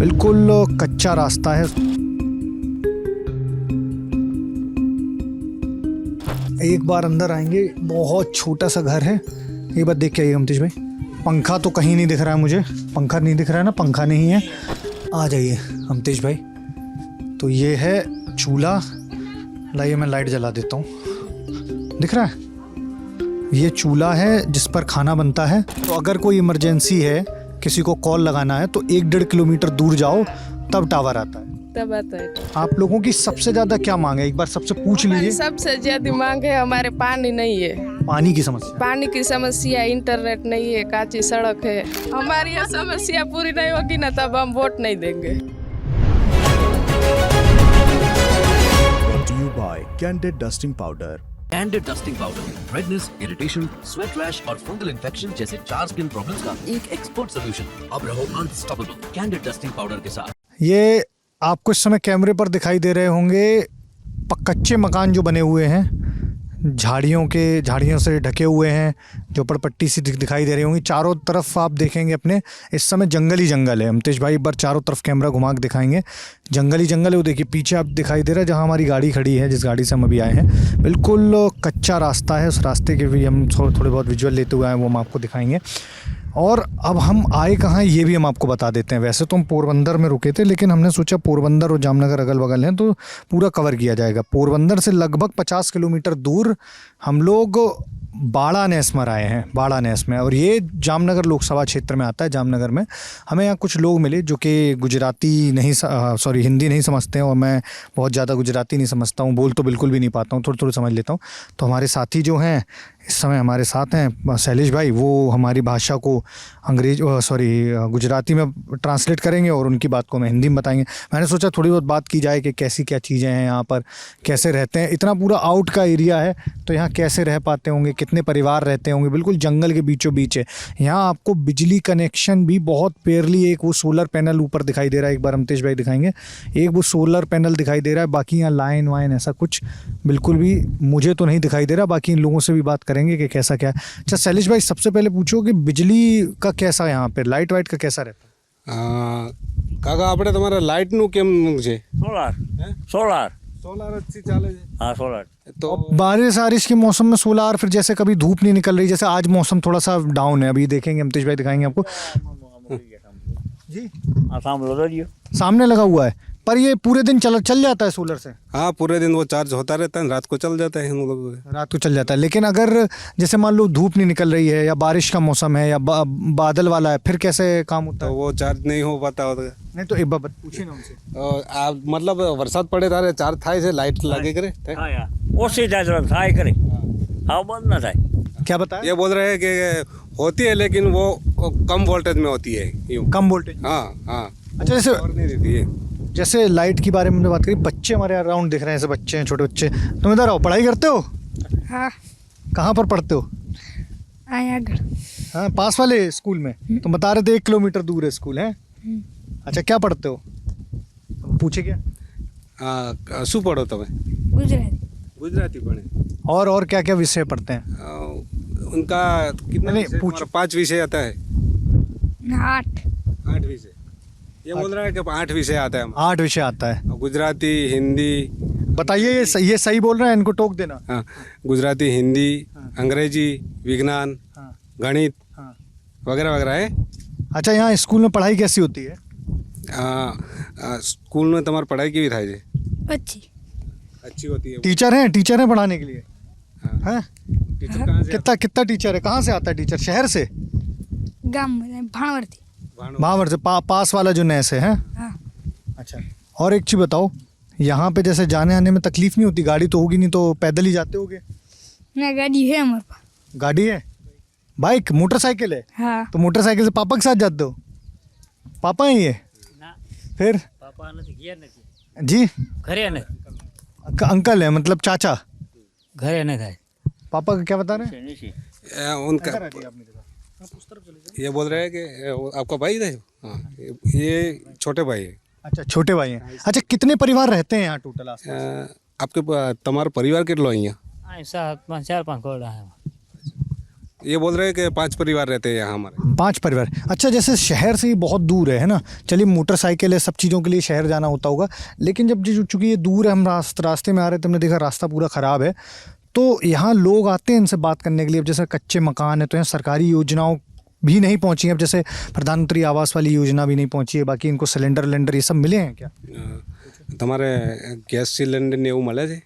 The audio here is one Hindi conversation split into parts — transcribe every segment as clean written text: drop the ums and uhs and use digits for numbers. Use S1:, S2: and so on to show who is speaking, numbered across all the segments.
S1: बिल्कुल कच्चा रास्ता है। एक बार अंदर आएंगे, बहुत छोटा सा घर है। एक बार देख के आइए अमतेश भाई। पंखा तो कहीं नहीं दिख रहा है मुझे, पंखा नहीं दिख रहा है ना, पंखा नहीं है। आ जाइए अमतेश भाई। तो ये है चूल्हा, लाइए मैं लाइट जला देता हूँ। दिख रहा है, ये चूल्हा है जिस पर खाना बनता है। तो अगर कोई इमरजेंसी है, किसी को कॉल लगाना है, तो 1-1.5 किलोमीटर दूर जाओ तब टावर आता है।
S2: तब आता है।
S1: आप लोगों की सबसे ज्यादा क्या मांग है, एक बार सबसे पूछ लीजिए।
S2: सबसे ज्यादा मांग है हमारे पानी नहीं है,
S1: पानी की समस्या।
S2: पानी की समस्या, इंटरनेट नहीं है, काची सड़क है। हमारी ये समस्या पूरी नहीं होगी ना तब हम वोट नहीं देंगे।
S3: Brought to you by Candid Dusting Powder.
S4: Candid dusting powder redness, irritation, sweat rash और फंगल इन्फेक्शन जैसे 4 स्किन प्रॉब्लम्स का एक एक्सपर्ट सॉल्यूशन। अब रहो अनस्टॉपेबल कैंडिड डस्टिंग पाउडर के साथ।
S1: ये आपको इस समय कैमरे पर दिखाई दे रहे होंगे कच्चे मकान जो बने हुए हैं, झाड़ियों से ढके हुए हैं, झोपड़पट्टी सी दिखाई दे रही होंगी। चारों तरफ आप देखेंगे अपने, इस समय जंगल ही जंगल है। अमतेश भाई एक बार चारों तरफ कैमरा घुमा के दिखाएंगे, जंगल ही जंगल है। वो देखिए पीछे आप दिखाई दे रहा है जहाँ हमारी गाड़ी खड़ी है, जिस गाड़ी से हम अभी आए हैं। बिल्कुल कच्चा रास्ता है, उस रास्ते के भी हम थोड़े बहुत विजुअल लेते हुए आए, वो हम आपको दिखाएंगे। और अब हम आए कहाँ ये भी हम आपको बता देते हैं। वैसे तो हम पोरबंदर में रुके थे, लेकिन हमने सोचा पोरबंदर और जामनगर अगल बगल हैं तो पूरा कवर किया जाएगा। पोरबंदर से लगभग 50 किलोमीटर दूर हम लोग बाड़ा नेस में आए हैं, बाड़ा नेस में। और ये जामनगर लोकसभा क्षेत्र में आता है। जामनगर में हमें यहाँ कुछ लोग मिले जो कि गुजराती नहीं हिंदी नहीं समझते हैं, और मैं बहुत ज़्यादा गुजराती नहीं समझता हूँ, बोल तो बिल्कुल भी नहीं पाता हूँ, थोड़ी थोड़ी समझ लेता हूँ। तो हमारे साथी जो हैं इस समय हमारे साथ हैं, शैलेश भाई, वो हमारी भाषा को गुजराती में ट्रांसलेट करेंगे और उनकी बात को मैं हिंदी में बताएंगे। मैंने सोचा थोड़ी बहुत बात की जाए कि कैसी क्या चीज़ें हैं यहाँ पर, कैसे रहते हैं। इतना पूरा आउट का एरिया है तो यहाँ कैसे रह पाते होंगे, कितने परिवार रहते होंगे। बिल्कुल जंगल के बीचों बीच है। यहाँ आपको बिजली कनेक्शन भी बहुत पेयरली, एक वो सोलर पैनल ऊपर दिखाई दे रहा है, एक बार अमतेश भाई दिखाएंगे। एक वो सोलर पैनल दिखाई दे रहा है, बाकी यहाँ लाइन वाइन ऐसा कुछ बिल्कुल भी मुझे तो नहीं दिखाई दे रहा। बाकी इन लोगों से भी बात करेंगे कि कैसा क्या है। अच्छा शैलेश भाई, सबसे पहले पूछो कि बिजली का कैसा यहाँ पे, लाइट वाइट का कैसा रहता है?
S5: કાકા આપણે તમારા લાઇટનું કેમ છે?
S3: सोलर
S5: अच्छी ચાલે છે।
S3: हाँ सोलर।
S5: તો
S1: बारिश के मौसम में सोलर, फिर जैसे कभी धूप नहीं निकल रही, जैसे आज मौसम थोड़ा सा डाउन है, अभी देखेंगे अमतेश भाई दिखाएंगे आपको जी। सामने लगा हुआ है, पर ये पूरे दिन चल जाता है सोलर से?
S5: हाँ, पूरे दिन वो चार्ज होता रहता है, रात को चल जाता है हम लोग।
S1: रात को चल जाता है। लेकिन अगर जैसे मान लो धूप नहीं निकल रही है या बारिश का मौसम है या बादल वाला है, फिर कैसे काम होता
S5: तो
S1: है?
S5: वो चार्ज नहीं हो पाता होता।
S1: नहीं तो एक बार पूछिए ना उनसे।
S5: आप मतलब वरसाद पड़े तारे चार्ज થાય છે, लाइट लगे करे।
S3: हाँ यार, ओसी चार्ज થાય करे, हाँ बंद ना થાય।
S1: क्या बताया?
S5: ये बोल रहे हैं कि होती है लेकिन वो कम वोल्टेज में होती है, यूँ।
S1: कम वोल्टेज?
S5: हाँ हाँ।
S1: अच्छा, जैसे
S5: और नहीं देती है।
S1: जैसे लाइट के बारे में हमने बात करी, बच्चे हमारे अराउंड दिख रहे हैं, ऐसे बच्चे हैं, छोटे बच्चे। तुम इधर आओ, पढ़ाई करते हो?
S2: हाँ।
S1: कहाँ पर पढ़ते हो? हाँ, पास वाले स्कूल में? तुम बता रहे थे 1 किलोमीटर दूर है स्कूल है। अच्छा, क्या पढ़ते हो? पूछे क्या?
S5: શું पढ़ो તમે? गुजराती पढ़े।
S1: और क्या क्या विषय पढ़ते हैं?
S5: उनका कितना
S1: नहीं,
S5: विषय?
S1: पूछो।
S5: 5 विषय आता है। 8 विषय। ये बोल रहा है कि 8 विषय आता है।
S1: 8 विषय आता है।
S5: गुजराती, हिंदी।
S1: बताइए ये सही बोल रहे हैं, इनको टोक देना।
S5: हाँ, गुजराती, हिंदी, अंग्रेजी, विज्ञान, गणित वगैरह वगैरह है।
S1: अच्छा, यहाँ स्कूल में पढ़ाई कैसी होती है?
S5: स्कूल में तुम्हारी पढ़ाई की भी था जी? अच्छी होती है।
S1: टीचर हैं पढ़ाने के लिए?
S5: हाँ।
S1: हैं?
S5: टीचर कहाँ से?
S1: कितना टीचर है? कहाँ से आता है टीचर? शहर से? भावर से? पास वाला जो नैस है? अच्छा, और एक चीज़ बताओ, यहाँ पे जैसे जाने आने में तकलीफ नहीं होती? गाड़ी तो होगी नहीं, तो पैदल ही जाते होगे?
S2: गाड़ी है हमारे पास।
S1: गाड़ी है? बाइक, मोटरसाइकिल है?
S2: हाँ।
S1: तो मोटरसाइकिल से पापा के साथ जाते हो? पापा हैं ये? फिर
S3: पापा
S1: जी
S3: घरे ने
S1: अंकल है, मतलब चाचा?
S3: घरे ने થાય।
S1: पापा का क्या बता रहे हैं?
S5: उनका ये बोल रहे हैं कि आपका भाई है। हाँ, ये छोटे भाई है।
S1: अच्छा, छोटे भाई हैं। अच्छा, कितने परिवार रहते हैं यहाँ टोटल आसपास?
S5: आपके તમારો પરિવાર કેટલો અહીંયા?
S3: આ 4-5 ઘોડા है।
S5: ये बोल रहे हैं कि 5 परिवार रहते हैं यहाँ हमारे।
S1: 5 परिवार। अच्छा, जैसे शहर से ये बहुत दूर है ना, चलिए मोटरसाइकिल है, सब चीज़ों के लिए शहर जाना होता होगा, लेकिन जब चूँकि ये दूर है, हम रास्ते में आ रहे थे, हमने देखा रास्ता पूरा ख़राब है, तो यहाँ लोग आते हैं इनसे बात करने के लिए। अब जैसे कच्चे मकान है तो यहाँ सरकारी योजनाओं भी नहीं पहुँची हैं। अब जैसे प्रधानमंत्री आवास वाली योजना भी नहीं पहुँची है, बाकी इनको सिलेंडर ये सब मिले हैं क्या?
S5: તમારે ગેસ સિલિન્ડર ને એવું મળે છે?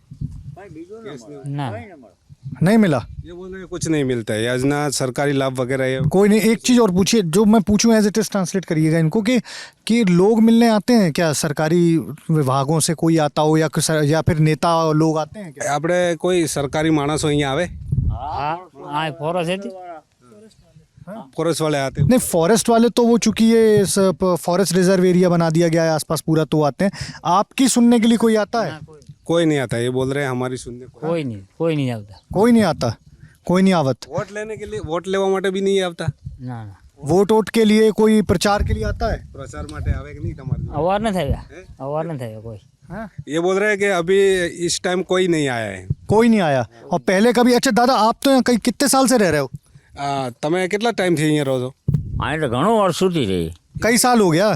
S1: नहीं मिला।
S5: ये बोल रहे हैं कुछ नहीं मिलता है, योजना सरकारी लाभ वगैरह है।
S1: कोई नहीं, एक चीज़ और पूछिए, जो मैं पूछूं एज इट इज़ ट्रांसलेट करिएगा इनको, कि लोग मिलने आते हैं क्या? सरकारी विभागों से कोई आता हो या फिर नेता लोग आते हैं क्या?
S5: આપણે કોઈ સરકારી માણસો અહીંયા આવે?
S6: हाँ फॉरेस्ट है थी।
S5: ફોરેસ્ટ વાળા આતે?
S1: नहीं, फॉरेस्ट वाले तो वो चूंकि ये फॉरेस्ट रिजर्व एरिया बना दिया गया है आसपास पूरा, तो आते हैं। आपकी सुनने के लिए कोई आता है?
S5: कोई नहीं आता। ये बोल रहे हैं हमारी सुनने को
S6: कोई नहीं आता।
S1: कोई नहीं आता, कोई नहीं आवत।
S5: वोट लेने के लिए, वोट लेवा માટે भी नहीं આવતા?
S6: ना
S1: वोट के लिए कोई प्रचार के लिए आता है?
S5: प्रचार માટે આવે કે નહીં તમારે?
S6: अवार न था कोई।
S1: हाँ?
S5: ये बोल रहे हैं कि अभी इस टाइम कोई नहीं आया है।
S1: कोई नहीं आया। और पहले कभी? अच्छा दादा, आप तो यहाँ कई कितने साल से रह रहे हो?
S5: તમે કેટલા ટાઈમથી અહીંયા રહો છો?
S6: हाँ तो घणो वर्ष सुधी रही।
S1: कई साल हो गया?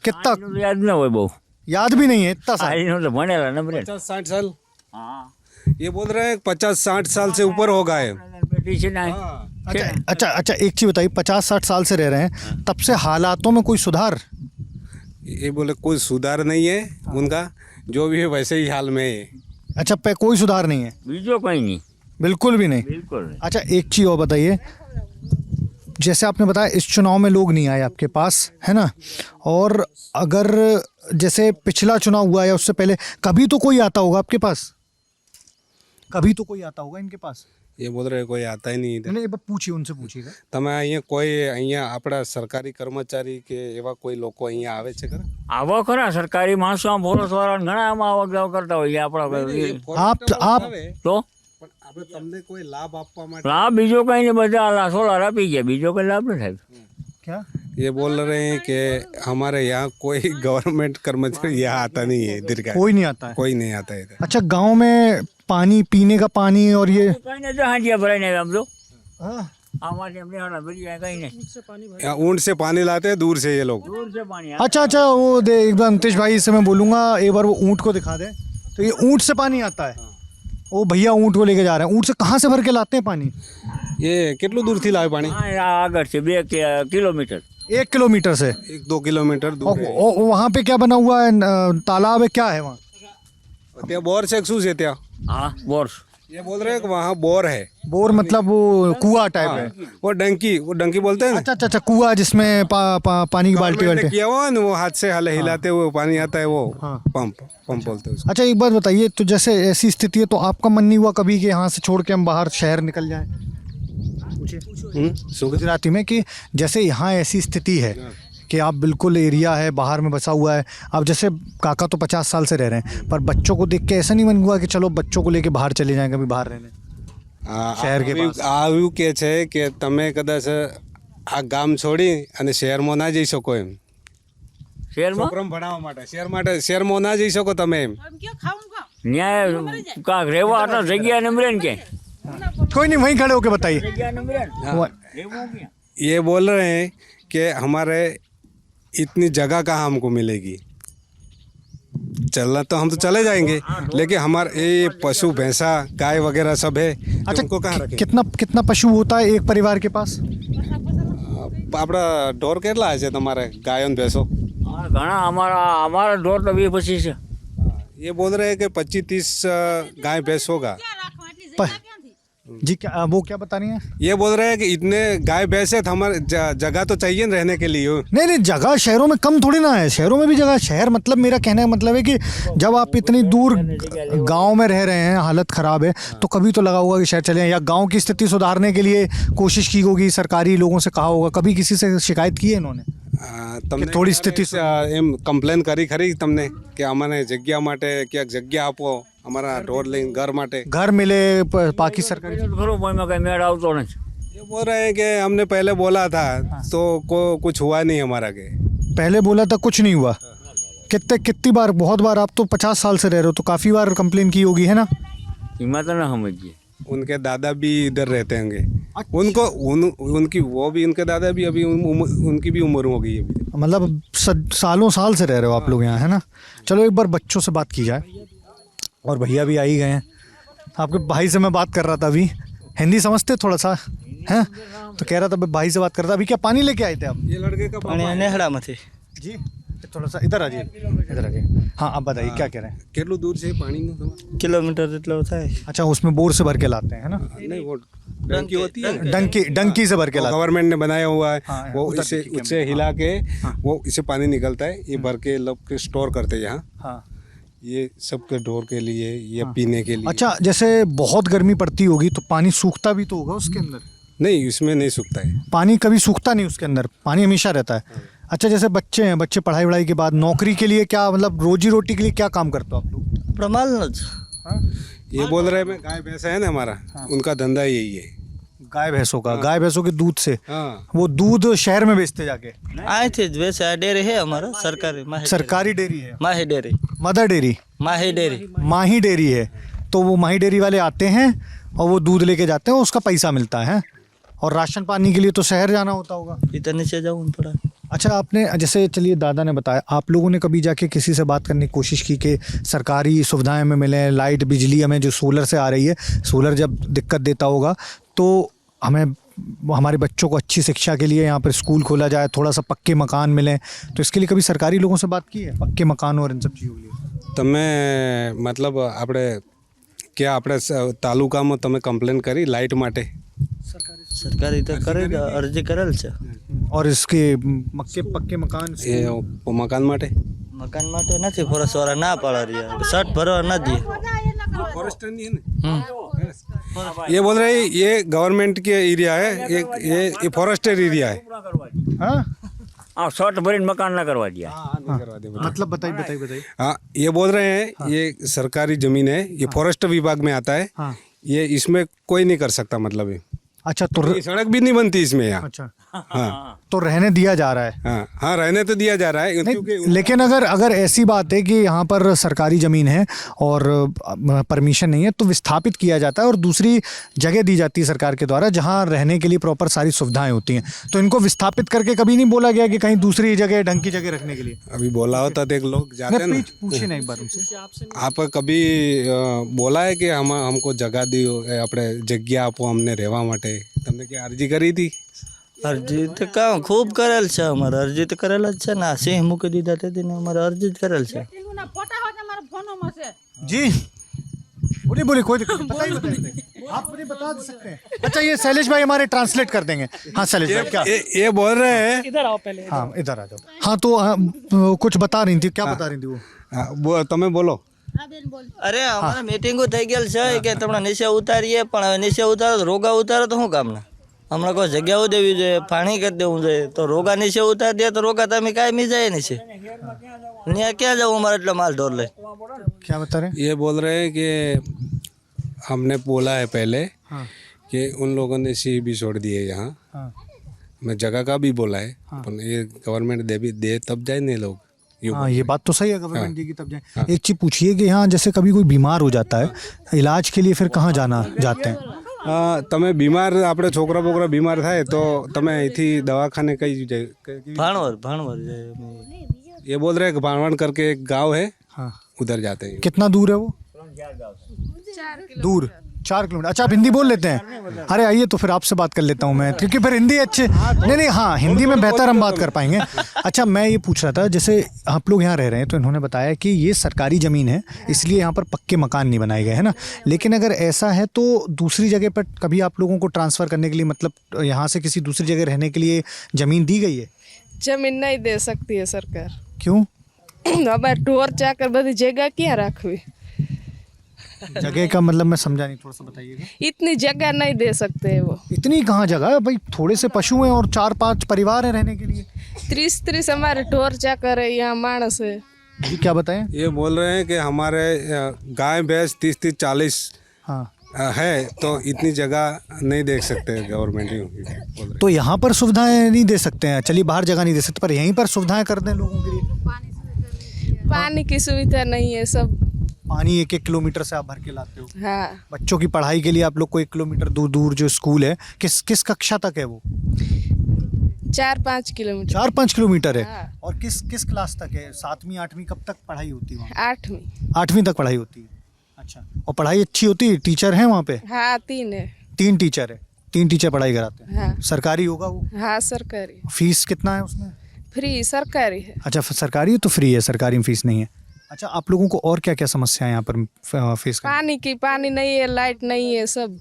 S1: कितना
S6: याद न हो बहु।
S1: याद भी नहीं है इतना साल?
S6: आज तो भणेला न बरे।
S5: 50-60 साल?
S6: हाँ
S5: ये बोल रहे हैं 50-60 साल से ऊपर हो गए।
S6: पेटिशन आए।
S1: अच्छा, एक चीज़ बताइए, 50-60 साल से रह रहे हैं, तब से हालातों में कोई सुधार?
S5: ये बोले कोई सुधार नहीं है उनका, जो भी है वैसे ही हाल में है।
S1: अच्छा, पे कोई सुधार नहीं है?
S6: बीजो कहीं नहीं,
S1: बिल्कुल भी नहीं।
S6: बिल्कुल नहीं।
S1: अच्छा, एक चीज़ और बताइए, जैसे आपने बताया इस चुनाव में लोग नहीं आए आपके पास, है ना, और अगर जैसे पिछला चुनाव हुआ या उससे पहले कभी तो कोई आता होगा आपके पास? कभी तो कोई आता होगा इनके पास?
S5: ये बोल रहे हैं कोई आता ही नहीं इधर।
S1: नहीं, एक बार पूछिए, उनसे पूछिएगा।
S5: તમે અહીંયા કોઈ અહીંયા આપણા સરકારી કર્મચારી કે એવા કોઈ લોકો અહીંયા આવે છે ખરા?
S6: આવો ખરા સરકારી માણસો પોલીસ વાળા ઘણા આમાં આવક જાવ કરતા હોય છે આપણા
S1: आप
S6: તો
S5: પણ આપણે તમને કોઈ લાભ આપવા માટે
S6: લાભ બીજો કઈ નહીં, બધા સોલાર આપી ગયા, બીજો કઈ લાભ નહીં થાય।
S1: क्या?
S5: ये बोल रहे हैं कि हमारे यहाँ कोई गवर्नमेंट कर्मचारी यहाँ आता नहीं है इधर का।
S1: कोई नहीं आता है?
S5: कोई नहीं आता है इधर।
S1: अच्छा, गांव में पानी, पीने का पानी और ये
S6: કઈ નહીં તો હાંડિયા ભરાઈ નહીં આમ તો
S1: हाँ,
S6: આમાં એમને હાડા ભરી જાય કઈ નહીં,
S5: यहाँ ऊँट से पानी लाते हैं दूर से ये लोग।
S6: દૂર છે પાણી।
S1: अच्छा, वो दे एक बार अंतेश भाई से मैं बोलूँगा, एक बार वो ऊँट को दिखा दे। तो ये ऊँट से पानी आता है? वो भैया ऊँट को लेके जा रहे हैं, ऊँट से कहाँ से भर के लाते हैं पानी?
S5: ये કેટલું દૂરથી લાવે પાણી?
S6: હા આગળ છે 2 કિલોમીટર।
S1: 1 किलोमीटर से?
S5: 1-2 किलोमीटर दूर है।
S1: और वहाँ पे क्या बना हुआ है, तालाब है, क्या है वहाँ?
S5: ત્યાં બોર છે શું છે ત્યાં?
S6: हाँ बोर्स।
S5: ये बोल रहे हैं कि वहाँ बोर है।
S1: बोर मतलब वो कुआं टाइप है?
S5: वो डंकी बोलते हैं ना।
S1: अच्छा, कुआं जिसमें पानी की बाल्टी
S5: गवर्नमेंट ने
S1: वाल्टी।
S5: किया हुआ है ना, वो हाथ से हिलाते हुए पानी आता है, वो
S1: हाँ।
S5: पंप बोलते हैं उसको।
S1: अच्छा, एक बात बताइए, तो जैसे ऐसी स्थिति है तो आपका मन नहीं हुआ कभी कि यहाँ से छोड़ के हम बाहर शहर निकल जाएं?
S5: શું કહે?
S1: गुजराती में, कि जैसे यहाँ ऐसी स्थिति है कि आप बिल्कुल एरिया है बाहर में बसा हुआ है, अब जैसे काका तो 50 साल से रह रहे हैं, पर बच्चों को देख के ऐसा नहीं मन हुआ कि चलो बच्चों को लेके बाहर चले जाएं कभी बाहर रहने? શહેર કે પાસ
S5: આવ્યું કે છે કે તમે કદાચ આ ગામ છોડી અને શહેરમાં ના જઈ શકો એમ,
S6: શહેરમાં
S5: છોકરાને ભણાવવા માટે શહેરમાં ના જઈ શકો તમે એમ।
S6: ન્યાય કાંક રહેવા આટલા જગ્યા ને મળે ને કે
S1: कोई नहीं, वहीं खड़े होके बताइए।
S6: જગ્યા ને મળે ને
S1: वो-
S6: રહેવું ક્યાં?
S5: ये बोल रहे हैं कि हमारे इतनी जगह कहाँ हमको मिलेगी, चलना तो हम तो चले जाएंगे, लेकिन हमारे ये पशु भैंसा गाय वगैरह सब है, तो
S1: अच्छा,
S5: उनको कहाँ रखें?
S1: कितना पशु होता है एक परिवार के पास?
S5: આપણા ઢોર કેટલા છે તમારે, ગાયો ને ભેંસો?
S6: હા, ઘણા અમારા ઢોર તો 20-25 છે।
S5: ये बोल रहे हैं कि 25-30 गाय भैंस होगा।
S1: जी, क्या वो क्या बता रही हैं?
S5: ये बोल रहे हैं कि इतने गाय भैंस है तो हमारे जगह तो चाहिए ना रहने के लिए।
S1: नहीं, जगह शहरों में कम थोड़ी ना है, शहरों में भी जगह। शहर मतलब, मेरा कहने का मतलब है कि जब आप इतनी दूर गांव में रह रहे हैं, हालत ख़राब है, तो कभी तो लगा होगा कि शहर चले जाएं, या गांव की स्थिति सुधारने के लिए कोशिश की होगी, सरकारी लोगों से कहा होगा, कभी किसी से शिकायत की है इन्होंने?
S5: તમને
S1: થોડી સ્થિતિ
S5: એમ કમ્પ્લેન કરી ખરી તમને કે અમને જગ્યા માટે ક્યાંક જગ્યા આપો અમારા ઢોર લઈને ઘર માટે?
S1: घर मिले, बाकी सरकारी
S6: ખરું પણ એમાં કઈ મેળ આવતો નથી।
S5: ये बोल रहे हैं कि हमने पहले बोला था तो कुछ हुआ नहीं हमारा के।
S1: पहले बोला था, कुछ नहीं हुआ। कितनी बार? बहुत बार। आप तो 50 साल से रह रहे हो तो काफ़ी बार कंप्लेन की होगी, है ना?
S6: એમાં તો ના સમજીએ।
S5: उनके दादा भी इधर रहते होंगे। उनको उनकी वो भी, उनके दादा भी अभी उनकी भी उम्र हो गई है अभी।
S1: मतलब सालों साल से रह रहे हो आप लोग यहाँ, है ना। चलो एक बार बच्चों से बात की जाए, और भैया भी आ ही गए हैं। आपके भाई से मैं बात कर रहा था अभी, हिंदी समझते थोड़ा सा हैं, तो कह रहा था भाई से बात कर रहा था। अभी क्या पानी लेके आए थे आप?
S5: ये लड़के का पापा
S7: नेहड़ा में थे
S1: जी, थोड़ा सा इधर आ जाइए, इधर आ जाइए। हाँ आप बताइए क्या कह रहे हैं?
S5: કેટલું दूर से पानी नहीं
S7: किलोमीटर જેટલો થાય।
S1: अच्छा उसमें बोर से भर के लाते हैं, है ना।
S5: नहीं, वो डंकी होती है,
S1: डंकी से भर के लाते
S5: गवर्नमेंट ने बनाया हुआ है।
S1: हाँ,
S5: वो
S1: उधर
S5: इसे
S1: देखिए
S5: उससे हिला के वो इसे पानी निकलता है, ये भर के लब के स्टोर करते हैं यहाँ।
S1: हैं। हाँ
S5: ये सबके ढोर के लिए या पीने के लिए।
S1: अच्छा, जैसे बहुत गर्मी पड़ती होगी तो पानी सूखता भी तो होगा उसके अंदर?
S5: नहीं, इसमें नहीं सूखता है
S1: पानी कभी सूखता नहीं उसके अंदर, पानी हमेशा रहता है। अच्छा, जैसे बच्चे हैं, बच्चे पढ़ाई वढ़ाई के बाद नौकरी के लिए क्या, मतलब रोजी रोटी के लिए क्या काम करते हो आप लोग?
S7: प्रमाण જ
S5: ये बोल रहे हैं, मैं गाय भैंस है ना हमारा, उनका धंधा यही है।
S1: गाय भैंसों का, गाय भैंसों के दूध से
S5: हाँ,
S1: वो दूध शहर में बेचते जाके?
S7: અહીંથી જ વેચે। આ ડેરી है हमारा सरकारी
S1: सरकारी डेयरी है,
S7: माही डेयरी
S1: मदर डेयरी,
S7: माही डेयरी।
S1: माही डेयरी है। तो वो माही डेयरी वाले आते हैं और वो दूध लेके जाते हैं, उसका पैसा मिलता है। और राशन पानी के लिए तो शहर जाना होता होगा।
S7: इधर नीचे जाऊँ पड़ा।
S1: अच्छा, आपने जैसे, चलिए दादा ने बताया, आप लोगों ने कभी जाके किसी से बात करने की कोशिश की कि सरकारी सुविधाएं हमें मिलें, लाइट बिजली हमें जो सोलर से आ रही है, सोलर जब दिक्कत देता होगा तो हमें हमारे बच्चों को अच्छी शिक्षा के लिए यहाँ पर स्कूल खोला जाए, थोड़ा सा पक्के मकान मिलें, तो इसके लिए कभी सरकारी लोगों से बात की है, पक्के मकान और इन सब चीज़ों के लिए?
S5: તમે મતલબ આપણે क्या આપણે તાલુકામાં તમે કમ્પ્લેન કરી લાઇટ માટે?
S7: સરકારી તો કરે જ, અરજી કરેલ છે।
S1: और इसके पक्के मकान
S5: એ મકાન માટે
S7: મકાન માટે નથી, ફોરેસ્ટ વાળા ના પાડી રહ્યા, શર્ટ ભરવા ના દે।
S5: फॉरेस्टर नहीं है ना। ये बोल रहे हैं ये गवर्नमेंट के एरिया है, ये फॉरेस्टर एरिया है।
S1: हाँ
S6: हाँ, शॉर्ट भरीन मकान ना करवा दिया।
S5: करवा दे बता।
S1: मतलब बताइए।
S5: हाँ, ये बोल रहे हैं ये सरकारी जमीन है, ये फॉरेस्ट विभाग में आता है।
S1: हाँ।
S5: ये इसमें कोई नहीं कर सकता, मतलब ये
S1: अच्छा, तो
S5: ये सड़क भी नहीं बनती इसमें यहाँ।
S1: अच्छा,
S5: हाँ
S1: तो रहने दिया जा रहा है?
S5: हाँ हाँ, रहने तो दिया जा रहा है क्योंकि
S1: नहीं, लेकिन अगर ऐसी बात है कि यहाँ पर सरकारी ज़मीन है और परमिशन नहीं है तो विस्थापित किया जाता है और दूसरी जगह दी जाती है सरकार के द्वारा जहाँ रहने के लिए प्रॉपर सारी सुविधाएं होती हैं, तो इनको विस्थापित करके कभी नहीं बोला गया कि कहीं दूसरी जगह, ढंग की जगह रखने के लिए?
S5: अभी बोला होता तो एक लोग जाते हैं ना।
S1: पूछिए ना एक बार उनसे।
S5: आप कभी बोला है कि हमको जगह दी, આપણે જગ્યા આપો અમને રહેવા માટે? તમને કે અરજી કરી હતી?
S7: અરજી તો કાં ખૂબ કરેલ છે અમારે, અરજી તો કરેલ જ છે ને। આ સિંહ મૂકી દીધા તેથી અમારે અરજી જ કરેલ છે।
S1: जी बोलिए, कोई दिक्कत नहीं, बताइए। आप मुझे बता सकते हैं? अच्छा, ये शैलेश भाई हमारे ट्रांसलेट कर देंगे। हाँ शैलेश भाई, क्या?
S5: ये बोल रहे हैं,
S1: इधर आओ पहले। हाँ इधर आ जाओ। हाँ तो कुछ बता रही थी, क्या बता रही थी वो?
S5: તમે બોલો।
S7: અરે અમારે મીટિંગો થઈ ગયેલ છે કે તમને નીચે ઉતારીએ, પણ હવે નીચે ઉતારો તો રોગા ઉતારો તો શું કામના? હમણાં કોઈ જગ્યાઓ દેવી જોઈએ, પાણી કરી દેવું જોઈએ, તો રોગા નીચે ઉતારી દે તો રોગા તમે કાયમી જાય નીચે, ત્યાં ક્યાં જવું અમારે એટલો માલ ઢોર લઈ?
S1: क्या बता रहे हैं?
S5: ये बोल रहे हैं कि हमने बोला है पहले कि उन लोगों ने सी भी छोड़ दिए यहाँ। मैं जगह का भी बोला है, पर ये गवर्नमेंट दे तब जाए नहीं लोग।
S1: हाँ, ये बात तो सही है, गवर्नमेंट देगी तब जाए। एक चीज़ पूछिए कि यहाँ जैसे कभी कोई बीमार हो जाता है, इलाज के लिए फिर कहाँ जाते हैं?
S5: તમે બીમાર, આપણે છોકરા બોકરા બીમાર થાય તો તમે અહીંથી દવાખાને કઈ જાય?
S7: ભાણવર જાય અમે।
S5: ये बोल रहे हैं कि भाणवड़ करके एक गांव है,
S1: हाँ।
S5: उधर जाते हैं।
S1: कितना दूर है वो? दूर 4 किलोमीटर। अच्छा, आप हिंदी बोल लेते हैं? अरे आइए तो फिर आपसे बात कर लेता हूँ मैं, क्योंकि फिर हिंदी अच्छे नहीं, हाँ हिंदी में बेहतर हम बात कर पाएंगे। अच्छा, मैं ये पूछ रहा था, जैसे आप लोग यहाँ रह रहे हैं तो इन्होंने बताया कि ये सरकारी ज़मीन है इसलिए यहाँ पर पक्के मकान नहीं बनाए गए, है ना। लेकिन अगर ऐसा है तो दूसरी जगह पर कभी आप लोगों को ट्रांसफ़र करने के लिए, मतलब यहाँ से किसी दूसरी जगह रहने के लिए ज़मीन दी गई है?
S2: जमीन नहीं दे सकती है सरकार।
S1: क्यों?
S2: हमारे ढोर चाकर बड़ी जगह क्या रखवी?
S1: जगह का मतलब मैं समझा नहीं, थोड़ा सा बताइएगा।
S2: इतनी जगह नहीं दे सकते वो।
S1: इतनी कहाँ जगह है भाई? थोड़े से पशु हैं और 4-5 परिवार हैं रहने के लिए।
S2: 30 हमारे ढोर चाकर है, यहाँ मानस है।
S1: जी क्या बताएं?
S5: ये बोल रहे हैं कि हमारे गाय भैंस 30-40
S1: हाँ
S5: है, तो इतनी जगह नहीं देख सकते गवर्नमेंट ही बोल रहे।
S1: तो यहाँ पर सुविधाएं नहीं दे सकते हैं, चलिए बाहर जगह नहीं दे सकते, पर यहीं पर सुविधाएं कर दें लोगों के लिए।
S2: पानी की सुविधा नहीं है, सब
S1: पानी 1-1 किलोमीटर से आप भर के लाते हो।
S2: हाँ,
S1: बच्चों की पढ़ाई के लिए आप लोग को 1 किलोमीटर दूर दूर जो स्कूल है, किस कक्षा तक है वो?
S2: 4-5 किलोमीटर।
S1: 4-5 किलोमीटर है।
S2: हाँ।
S1: और किस क्लास तक है? 7वीं 8वीं कब तक पढ़ाई होती है वहाँ?
S2: 8वीं।
S1: 8वीं तक पढ़ाई होती है। अच्छा, और पढ़ाई अच्छी होती है? टीचर हैं वहाँ पे?
S2: हाँ, 3 है।
S1: 3 टीचर है, 3 टीचर पढ़ाई कराते हैं।
S2: हाँ।
S1: सरकारी होगा वो?
S2: हाँ, सरकारी।
S1: फीस कितना है उसमें?
S2: फ्री सरकारी है।
S1: अच्छा, सरकारी है तो फ्री है, सरकारी में फीस नहीं है। अच्छा, आप लोगों को और क्या क्या समस्याएं यहाँ पर फेस करनी?
S2: पानी नहीं है, लाइट नहीं है, सब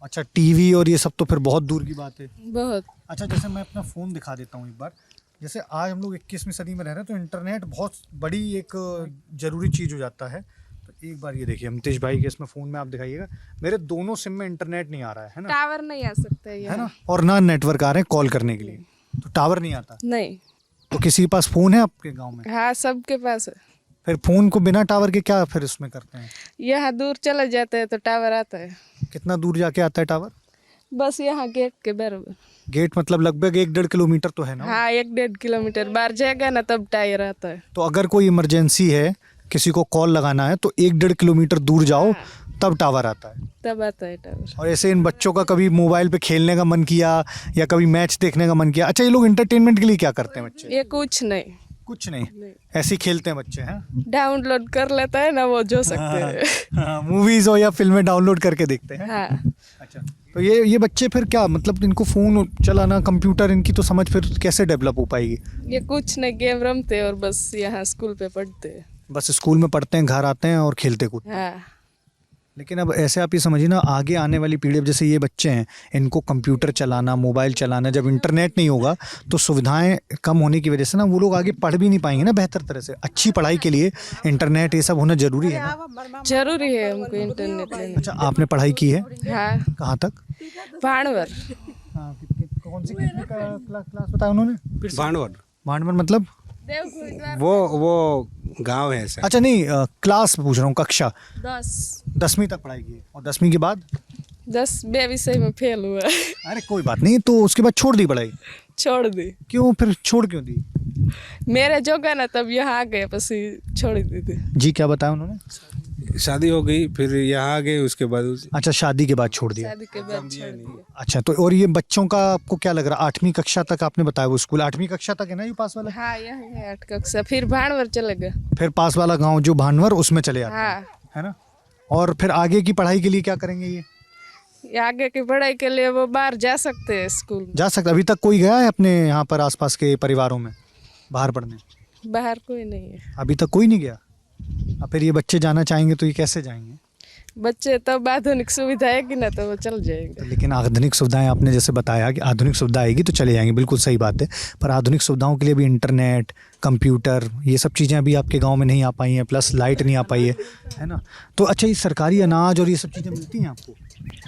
S1: अच्छा, टीवी और ये सब तो फिर बहुत दूर की बात है।
S2: बहुत।
S1: अच्छा, जैसे मैं अपना फ़ोन दिखा देता हूँ एक बार। जैसे आज हम लोग 21वीं सदी में रह रहे हैं तो इंटरनेट बहुत बड़ी एक ज़रूरी चीज़ हो जाता है। तो एक बार ये देखिए अमतेश भाई के इसमें फ़ोन में आप दिखाइएगा, मेरे दोनों सिम में इंटरनेट नहीं आ रहा है ना?
S2: टावर नहीं आ सकता
S1: है
S2: यहाँ।
S1: ना? और ना नेटवर्क आ रहे हैं कॉल करने के लिए, तो टावर नहीं आता।
S2: नहीं।
S1: तो किसी के पास फ़ोन है आपके गाँव में?
S2: हाँ, सबके पास है।
S1: फिर फ़ोन को बिना टावर के क्या फिर उसमें करते हैं?
S2: यहाँ दूर चले जाते हैं तो टावर आता है।
S1: कितना दूर जाके आता है टावर?
S2: बस यहाँ गेट के बराबर।
S1: गेट मतलब लगभग 1-1.5 किलोमीटर तो है ना?
S2: हाँ, 1-1.5 किलोमीटर बाहर जाएगा ना तब टायर आता है।
S1: तो अगर कोई इमरजेंसी है, किसी को कॉल लगाना है तो 1-1.5 किलोमीटर दूर जाओ तब टावर आता है।
S2: तब आता है टावर।
S1: और ऐसे इन बच्चों का कभी मोबाइल पे खेलने का मन किया या कभी मैच देखने का मन किया? अच्छा, ये लोग एंटरटेनमेंट के लिए क्या करते हैं बच्चे?
S2: ये कुछ नहीं।
S1: कुछ नहीं, ऐसे ही खेलते हैं बच्चे हैं।
S2: डाउनलोड कर लेता है ना वो जो सकते हैं।
S1: हाँ, मूवीज हो या फिल्में डाउनलोड करके देखते हैं।
S2: हाँ।
S1: अच्छा, तो ये बच्चे फिर क्या मतलब इनको फ़ोन चलाना, कंप्यूटर, इनकी तो समझ फिर कैसे डेवलप हो पाएगी?
S2: ये कुछ नहीं, गेम रमते हैं और बस यहाँ स्कूल पे पढ़ते हैं।
S1: बस स्कूल में पढ़ते हैं, घर आते हैं और खेलते कूदते हैं।
S2: हाँ।
S1: लेकिन अब ऐसे आप ये समझिए ना, आगे आने वाली पीढ़ी, अब जैसे ये बच्चे हैं, इनको कंप्यूटर चलाना, मोबाइल चलाना, जब इंटरनेट नहीं होगा तो सुविधाएं कम होने की वजह से ना वो लोग आगे पढ़ भी नहीं पाएंगे ना बेहतर तरह से। अच्छी पढ़ाई के लिए इंटरनेट ये सब होना ज़रूरी है ना?
S2: जरूरी है हमको इंटरनेट लेना।
S1: अच्छा, आपने पढ़ाई की है?
S2: हाँ,
S1: कहाँ तक?
S2: भानवर।
S1: हाँ, कौन सी क्लास बताया उन्होंने?
S5: भांडवर
S1: भांडवर मतलब?
S5: वो गांव है सर।
S1: अच्छा नहीं, क्लास पूछ रहा हूँ, कक्षा
S2: 10
S1: तक पढ़ाई की है। और 10वीं के बाद?
S2: 10वें विषय में फेल हुआ।
S1: अरे कोई बात नहीं, तो उसके बाद छोड़ दी पढ़ाई?
S2: छोड़ दी।
S1: क्यों, फिर छोड़ क्यों दी?
S2: मेरे जोगा ना तब यहाँ आ गए, बस छोड़ दी थी।
S1: जी, क्या बताया उन्होंने?
S5: शादी हो गई, फिर यहाँ आ गए, उसके बाद
S1: अच्छा, शादी के बाद छोड़ दिया।
S2: शादी के बाद छोड़ दिया।
S1: अच्छा, तो और ये बच्चों का आपको क्या लग रहा है? 8वीं कक्षा तक आपने बताया वो स्कूल 8वीं कक्षा तक है ना, ये पास वाला?
S2: हाँ, यहाँ है 8 कक्षा, फिर भानवर चले गए।
S1: फिर पास वाला गांव जो भानवर, उसमें चले जाते हैं,
S2: हाँ।
S1: है ना? और फिर आगे की पढ़ाई के लिए क्या करेंगे ये
S2: आगे की पढ़ाई के लिए वो बाहर जा सकते हैं स्कूल।
S1: जा सकते? अभी तक कोई गया है अपने यहाँ पर आसपास के परिवारों में बाहर पढ़ने?
S2: बाहर कोई नहीं है।
S1: अभी तक कोई नहीं गया। अब फिर ये बच्चे जाना चाहेंगे तो ये कैसे जाएंगे?
S2: बच्चे तब आधुनिक सुविधा है कि ना तो वो चल जाएंगे।
S1: लेकिन आधुनिक सुविधाएं, आपने जैसे बताया कि आधुनिक सुविधा आएगी तो चले जाएंगे, बिल्कुल सही बात है। पर आधुनिक सुविधाओं के लिए भी इंटरनेट, कंप्यूटर, ये सब चीज़ें अभी आपके गांव में नहीं आ पाई हैं, प्लस लाइट नहीं आ पाई है ना? तो अच्छा, ये सरकारी अनाज और ये सब चीज़ें मिलती हैं आपको?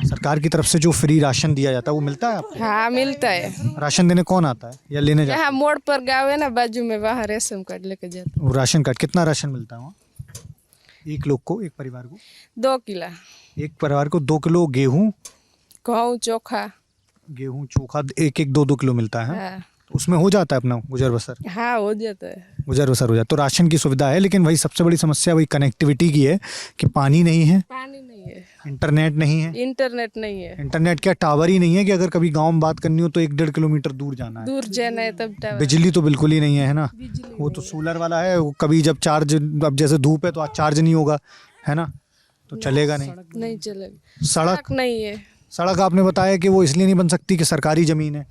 S1: सरकार की तरफ से जो फ्री राशन दिया जाता है वो मिलता है आपको?
S2: हाँ, मिलता है।
S1: राशन देने कौन आता है या लेने जाता
S2: यहाँ मोड़ पर गाँव है ना बाजू में, वहाँ रेशन कार्ड लेके जाते।
S1: है? वो राशन कार्ड, कितना राशन मिलता है वहाँ एक लोग को, एक परिवार को?
S2: 2 किलो
S1: एक परिवार को 2 किलो गेहूँ,
S2: गेहूँ, चोखा।
S1: गेहूँ चोखा 1-1, 2-2 किलो मिलता है।
S2: हाँ।
S1: तो उसमें हो जाता है अपना गुजर बसर?
S2: हाँ, हो जाता है।
S1: गुजर बसर हो जाता है। तो राशन की सुविधा है, लेकिन वही सबसे बड़ी समस्या वही कनेक्टिविटी की है कि पानी नहीं है,
S2: पानी नहीं है,
S1: इंटरनेट नहीं है।
S2: इंटरनेट नहीं है।
S1: इंटरनेट क्या, टावर ही नहीं है कि अगर कभी गांव में बात करनी हो तो 1-1.5 किलोमीटर दूर जाना है।
S2: दूर जाना है तब टावर।
S1: बिजली तो बिल्कुल ही नहीं है ना? वो तो सोलर वाला है, वो कभी जब चार्ज, अब जैसे धूप है तो आज चार्ज नहीं होगा, है ना? तो चलेगा नहीं।
S2: नहीं चलेगा।
S1: सड़क
S2: नहीं है।
S1: सड़क आपने बताया कि वो इसलिए नहीं बन सकती कि सरकारी ज़मीन है,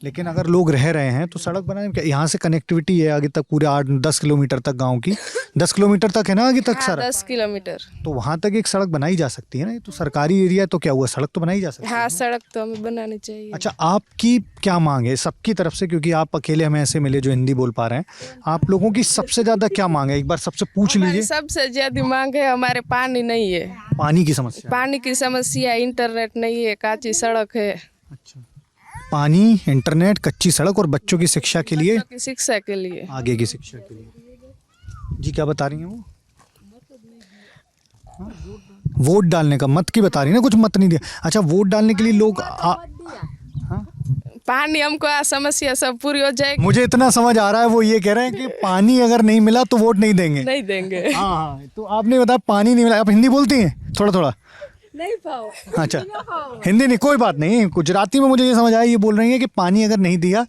S1: लेकिन अगर लोग रह रहे हैं तो सड़क बनाए क्या? यहाँ से कनेक्टिविटी है आगे तक पूरे 8-10 किलोमीटर तक गांव की, 10 किलोमीटर तक है ना आगे तक
S2: हाँ,
S1: सड़क?
S2: 10 किलोमीटर।
S1: तो वहाँ तक एक सड़क बनाई जा सकती है ना? ये तो सरकारी एरिया है तो क्या हुआ, सड़क तो बनाई जा सकती है।
S2: हाँ, सड़क तो हमें बनानी चाहिए।
S1: अच्छा, आपकी क्या मांग है सबकी तरफ से, क्योंकि आप अकेले हमें ऐसे मिले जो हिंदी बोल पा रहे हैं, आप लोगों की सबसे ज़्यादा क्या मांग है? एक बार सबसे पूछ
S2: हमारी
S1: लीजिए।
S2: सबसे ज्यादा मांग है, हमारे पानी नहीं है।
S1: पानी की समस्या?
S2: पानी की समस्या, इंटरनेट नहीं है, कच्ची सड़क है।
S1: अच्छा, पानी, इंटरनेट, कच्ची सड़क और बच्चों की शिक्षा के लिए,
S2: बच्चों की शिक्षा के लिए,
S1: आगे की शिक्षा के लिए। जी, क्या बता रही हैं वो? हाँ? वोट डालने का मत की बता रही है ना, कुछ मत नहीं दिया। अच्छा, वोट डालने के लिए लोग हाँ?
S2: पानी हमको समस्या सब पूरी हो जाएगी।
S1: मुझे इतना समझ आ रहा है, वो ये कह रहे हैं कि पानी अगर नहीं मिला तो वोट नहीं देंगे।
S2: नहीं देंगे।
S1: हाँ हाँ, तो आपने बताया पानी नहीं मिला। आप हिंदी बोलती हैं थोड़ा थोड़ा?
S2: नहीं पाओ।
S1: अच्छा, हिंदी नहीं, कोई बात नहीं, गुजराती में मुझे ये समझ आया, ये बोल रही है कि पानी अगर नहीं दिया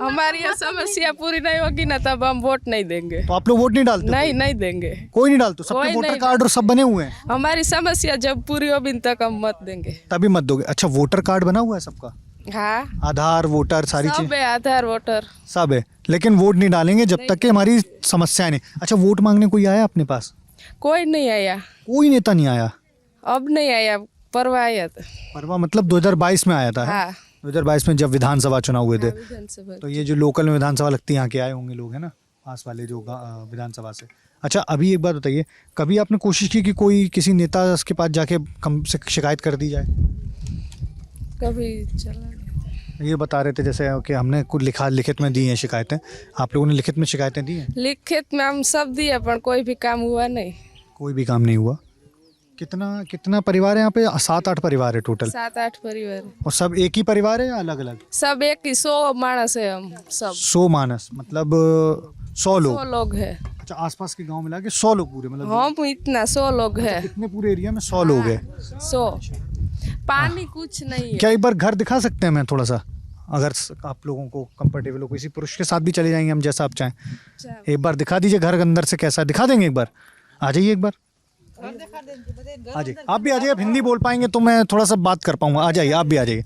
S2: हमारी ये समस्या पूरी नहीं होगी ना तब हम वोट नहीं देंगे।
S1: तो आप लोग वोट नहीं डालते?
S2: नहीं नहीं देंगे।
S1: कोई नहीं डालते? सबके
S2: कोई
S1: वोटर
S2: नहीं
S1: कार्ड और सब बने हुए हैं?
S2: हमारी समस्या जब पूरी होगी तक हम मत देंगे।
S1: तभी मत दोगे? अच्छा, वोटर कार्ड बना हुआ है सबका?
S2: हाँ,
S1: आधार, वोटर, सारी
S2: सब
S1: चीज
S2: है, आधार वोटर
S1: सब है, लेकिन वोट नहीं डालेंगे जब तक कि हमारी समस्या नहीं। अच्छा, वोट मांगने कोई आया अपने पास?
S2: कोई नहीं आया।
S1: कोई नेता नहीं आया?
S2: अब नहीं आया, परवा आया था।
S1: परवा मतलब 2022 में आया था?
S2: हाँ।
S1: 2022 में जब विधानसभा चुनाव हुए थे।
S2: विधानसभा।
S1: तो ये जो लोकल में विधानसभा लगती है यहाँ के आए होंगे लोग, है ना, पास वाले जो विधानसभा से। अच्छा, अभी एक बात बताइए, कभी आपने कोशिश की कि कोई किसी नेता के पास जाके कम से शिकायत कर दी जाए?
S2: कभी चला नहीं।
S1: ये बता रहे थे जैसे कि हमने कुछ लिखित में दी हैं शिकायतें, आप लोगों ने लिखित में शिकायतें दी हैं?
S2: लिखित में हम सब दिए पर कोई भी काम हुआ नहीं।
S1: कोई भी काम नहीं हुआ? कितना परिवार है यहाँ पे? 7-8 परिवार है टोटल?
S2: 7-8 परिवार।
S1: और सब एक ही परिवार है या अलग अलग?
S2: सब एक ही 100 मानस है हम सब।
S1: 100 मानस मतलब 100 लोग?
S2: 100 लोग है।
S1: अच्छा, आसपास के गांव मिला के 100 लोग पूरे, मतलब
S2: हम इतना 100 लोग है।
S1: कितने पूरे एरिया में 100 लोग हैं?
S2: 100। पानी कुछ नहीं है।
S1: क्या एक बार घर दिखा सकते हैं मैं थोड़ा सा, अगर आप लोगों को कंफर्टेबल हो? किसी पुरुष के साथ भी चले जाएंगे हम, जैसा आप चाहें। एक बार दिखा दीजिए घर अंदर से कैसा है, दिखा देंगे एक बार? आ जाइए एक बार, आ जाइए। आप भी आ जाइए, आप हिंदी बोल पाएंगे तो मैं थोड़ा सा बात कर पाऊंगा। आ जाइए, आप भी आ जाइए।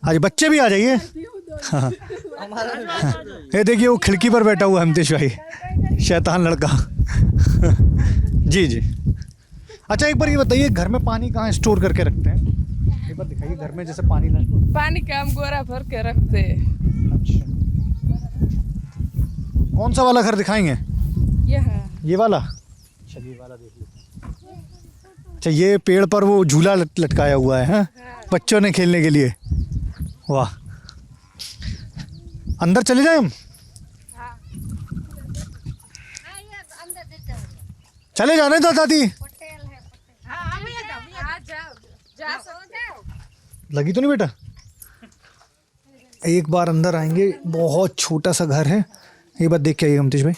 S1: आज बच्चे भी आ जाइए। हाँ, ये देखिए वो खिड़की पर बैठा हुआ है हिमतेश भाई, शैतान लड़का। जी जी। अच्छा, एक बार ये बताइए, घर में पानी कहाँ स्टोर करके रखते हैं? एक बार दिखाइए घर में जैसे पानी ना।
S2: पानी का हम गोरा भर के रखते हैं।
S1: अच्छा, कौन सा वाला घर दिखाएंगे? ये वाला? चलिए वाला देख लेते हैं। अच्छा, ये पेड़ पर वो झूला लटकाया हुआ है, हाँ? बच्चों ने खेलने के लिए। वाह, अंदर चले जाए हम? चले जाने दो दादी। लगी तो नहीं बेटा? एक बार अंदर आएंगे, बहुत छोटा सा घर है। एक बार देख के आइए अमतीश भाई,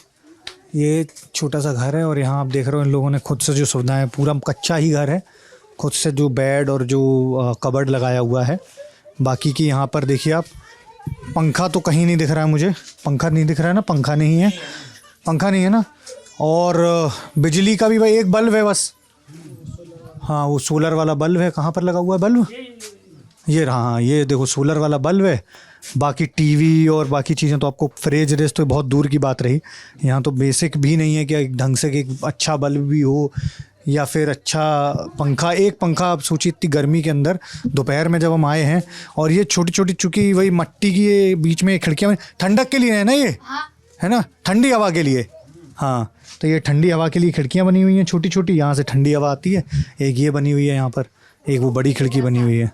S1: ये छोटा सा घर है और यहाँ आप देख रहे हो इन लोगों ने खुद से जो सुविधाएं, पूरा कच्चा ही घर है, खुद से जो बेड और जो कबर्ड लगाया हुआ है। बाकी की यहाँ पर देखिए आप, पंखा तो कहीं नहीं दिख रहा है मुझे, पंखा नहीं दिख रहा है ना, पंखा नहीं है, पंखा नहीं है ना। और बिजली का भी भाई एक बल्ब है बस, हाँ वो सोलर वाला बल्ब है। कहाँ पर लगा हुआ है बल्ब? ये रहा, हाँ ये देखो सोलर वाला बल्ब है। बाकी टीवी और बाकी चीज़ें तो आपको, फ्रिज रेस तो बहुत दूर की बात रही। यहाँ तो बेसिक भी नहीं है कि एक ढंग से कि अच्छा बल्ब भी हो या फिर अच्छा पंखा। एक पंखा, आप सोचिए इतनी गर्मी के अंदर दोपहर में जब हम आए हैं, और ये छोटी छोटी चूँकि वही मट्टी की ये बीच में खिड़कियाँ, ठंडक के लिए है ना ये, है ना, ठंडी हवा के लिए। हाँ, तो ये ठंडी हवा के लिए खिड़कियाँ बनी हुई हैं छोटी छोटी, यहाँ से ठंडी हवा आती है। एक ये बनी हुई है यहाँ पर, एक वो बड़ी खिड़की बनी हुई है।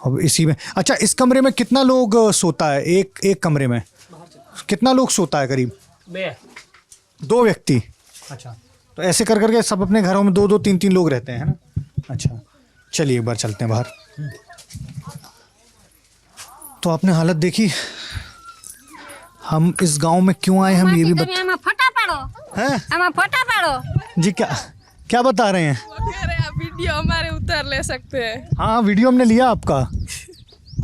S1: अब इसी में, अच्छा इस कमरे में कितना लोग सोता है? एक कमरे में कितना लोग सोता है? करीब 2 व्यक्ति। अच्छा, तो ऐसे कर करके सब अपने घरों में 2-2, 3-3 लोग रहते हैं, है ना? अच्छा, चलिए एक बार चलते हैं बाहर। तो आपने हालत देखी, हम इस गांव में क्यों आए हम ये भी जी। क्या बता रहे हैं?
S2: वो कह रहे हैं वीडियो हमारे उतार ले सकते हैं।
S1: हाँ, वीडियो हमने लिया आपका,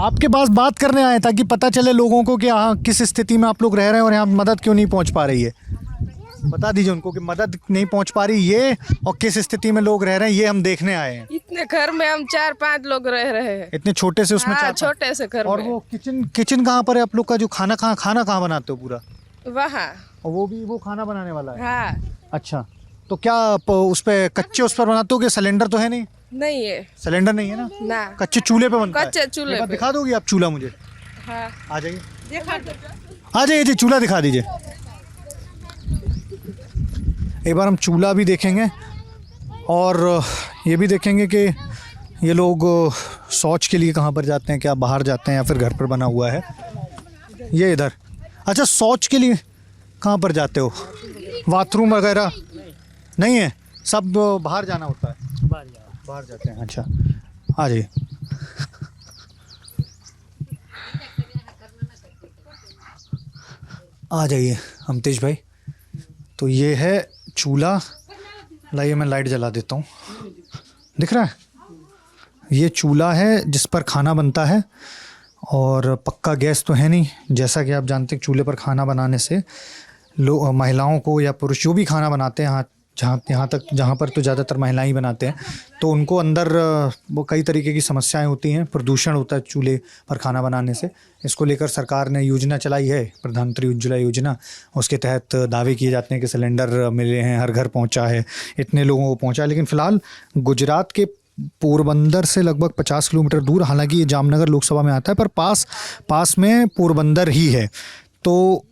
S1: आपके पास बात करने आए ताकि पता चले लोगों को कि हाँ किस स्थिति में आप लोग रह रहे हैं और यहाँ मदद क्यों नहीं पहुँच पा रही है। बता दीजिए उनको कि मदद नहीं पहुँच पा रही ये, और किस स्थिति में लोग रह रहे हैं, ये हम देखने आए हैं।
S2: इतने घर में हम 4-5 लोग रह रहे हैं,
S1: इतने छोटे से उसमें?
S2: हाँ, छोटे से घर
S1: और
S2: में।
S1: वो किचन कहाँ पर है आप लोग का? जो खाना कहाँ बनाते हो पूरा?
S2: वहाँ।
S1: और वो भी वो खाना बनाने वाला है?
S2: हाँ।
S1: अच्छा, तो क्या उस पे कच्चे उस पर बनाते हो कि सिलेंडर तो है नहीं?
S2: नहीं है,
S1: सिलेंडर नहीं है ना,
S2: ना
S1: कच्चे चूल्हे पे बनता है?
S2: कच्चे चूल्हे
S1: एक बार
S2: पे।
S1: दिखा दोगी आप चूल्हा मुझे?
S2: हाँ,
S1: आ जाइए,
S2: देखा दो।
S1: आ जाइए जी, चूल्हा दिखा दीजिए। एक बार हम चूल्हा भी देखेंगे और ये भी देखेंगे कि ये लोग शौच के लिए कहाँ पर जाते हैं, क्या बाहर जाते हैं या फिर घर पर बना हुआ है ये इधर? अच्छा, शौच के लिए कहाँ पर जाते हो? बाथरूम वगैरह नहीं है, सब बाहर जाना होता है? बाहर जाते हैं। अच्छा, आ जाइए। आ जाइए अमतेश भाई। तो ये है चूल्हा, लाइए मैं लाइट जला देता हूँ, दिख रहा है? ये चूल्हा है जिस पर खाना बनता है और पक्का गैस तो है नहीं। जैसा कि आप जानते हैं चूल्हे पर खाना बनाने से महिलाओं को या पुरुष जो भी खाना बनाते हैं, जहाँ पर तो ज़्यादातर महिलाएं ही बनाते हैं, तो उनको अंदर वो कई तरीके की समस्याएं होती हैं। प्रदूषण होता है चूल्हे पर खाना बनाने से। इसको लेकर सरकार ने योजना चलाई है, प्रधानमंत्री उज्ज्वला योजना। उसके तहत दावे किए जाते हैं कि सिलेंडर मिले हैं, हर घर पहुंचा है, इतने लोगों को पहुंचा है। लेकिन फ़िलहाल गुजरात के पोरबंदर से लगभग 50 किलोमीटर दूर, हालांकि ये जामनगर लोकसभा में आता है, पर पास में पोरबंदर ही है। तो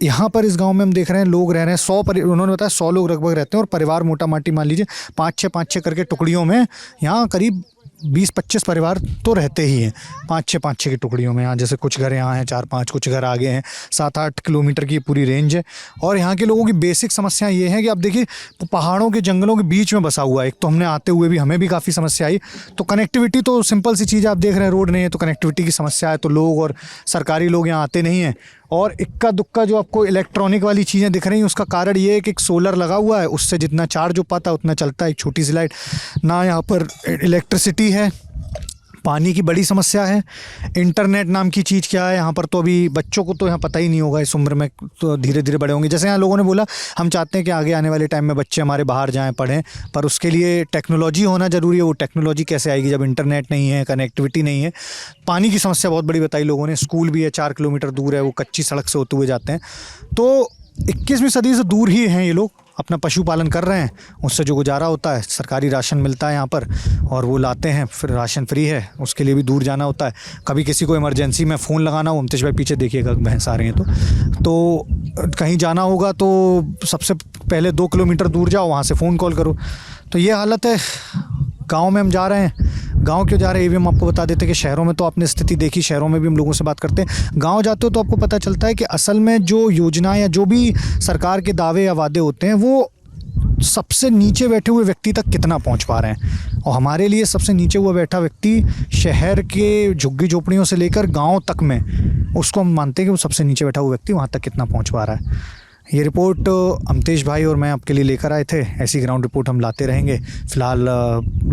S1: यहाँ पर इस गांव में हम देख रहे हैं लोग रह रहे हैं। उन्होंने बताया 100 लोग लगभग रहते हैं और परिवार मोटा माटी मान लीजिए 5-6 करके टुकड़ियों में यहाँ करीब 20-25 परिवार तो रहते ही हैं 5-6 की टुकड़ियों में। यहाँ जैसे कुछ घर यहाँ हैं 4-5, कुछ घर आगे हैं, 7-8 किलोमीटर की पूरी रेंज है। और यहाँ के लोगों की बेसिक समस्या ये है कि आप देखिए पहाड़ों के जंगलों के बीच में बसा हुआ है। एक तो हमने आते हुए भी हमें भी काफ़ी समस्या आई। तो कनेक्टिविटी तो सिंपल सी चीज़, आप देख रहे हैं रोड नहीं है तो कनेक्टिविटी की समस्या है। तो लोग और सरकारी लोग यहाँ आते नहीं हैं। और इक्का दुक्का जो आपको इलेक्ट्रॉनिक वाली चीज़ें दिख रही हैं उसका कारण ये है कि एक सोलर लगा हुआ है, उससे जितना चार्ज हो पाता है उतना चलता है। एक छोटी सी लाइट ना, यहाँ पर इलेक्ट्रिसिटी है, पानी की बड़ी समस्या है। इंटरनेट नाम की चीज़ क्या है यहाँ पर, तो अभी बच्चों को तो यहाँ पता ही नहीं होगा इस उम्र में, तो धीरे धीरे बड़े होंगे। जैसे यहाँ लोगों ने बोला हम चाहते हैं कि आगे आने वाले टाइम में बच्चे हमारे बाहर जाएं पढ़ें, पर उसके लिए टेक्नोलॉजी होना ज़रूरी है। वो टेक्नोलॉजी कैसे आएगी जब इंटरनेट नहीं है, कनेक्टिविटी नहीं है। पानी की समस्या बहुत बड़ी बताई लोगों ने। स्कूल भी है 4 किलोमीटर दूर है, वो कच्ची सड़क से होते हुए जाते हैं। तो 21वीं सदी से दूर ही हैं ये लोग, अपना पशुपालन कर रहे हैं, उससे जो गुजारा होता है। सरकारी राशन मिलता है यहाँ पर और वो लाते हैं, फिर राशन फ्री है, उसके लिए भी दूर जाना होता है। कभी किसी को इमरजेंसी में फ़ोन लगाना हो, अमतेश भाई पीछे देखिएगा भैंस आ रही हैं, तो कहीं जाना होगा तो सबसे पहले 2 किलोमीटर दूर जाओ, वहाँ से फ़ोन कॉल करो। तो ये हालत है। गांव में हम जा रहे हैं। गांव क्यों जा रहे हैं ये भी हम आपको बता देते हैं कि शहरों में तो आपने स्थिति देखी, शहरों में भी हम लोगों से बात करते हैं। गांव जाते हो तो आपको पता चलता है कि असल में जो योजना या जो भी सरकार के दावे या वादे होते हैं वो सबसे नीचे बैठे हुए व्यक्ति तक कितना पहुंच पा रहे हैं। और हमारे लिए सबसे नीचे हुआ बैठा व्यक्ति शहर के झुग्गी झोपड़ियों से लेकर गाँव तक में, उसको हम मानते हैं कि वो सबसे नीचे बैठा हुआ व्यक्ति वहाँ तक कितना पहुँच पा रहा है। ये रिपोर्ट अमतेश भाई और मैं आपके लिए लेकर आए थे। ऐसी ग्राउंड रिपोर्ट हम लाते रहेंगे। फ़िलहाल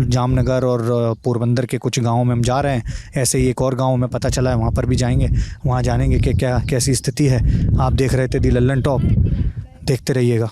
S1: जामनगर और पोरबंदर के कुछ गाँवों में हम जा रहे हैं। ऐसे ही एक और गाँव में पता चला है, वहाँ पर भी जाएंगे, वहाँ जानेंगे कि क्या कैसी स्थिति है। आप देख रहे थे दी लल्लन टॉप, देखते रहिएगा।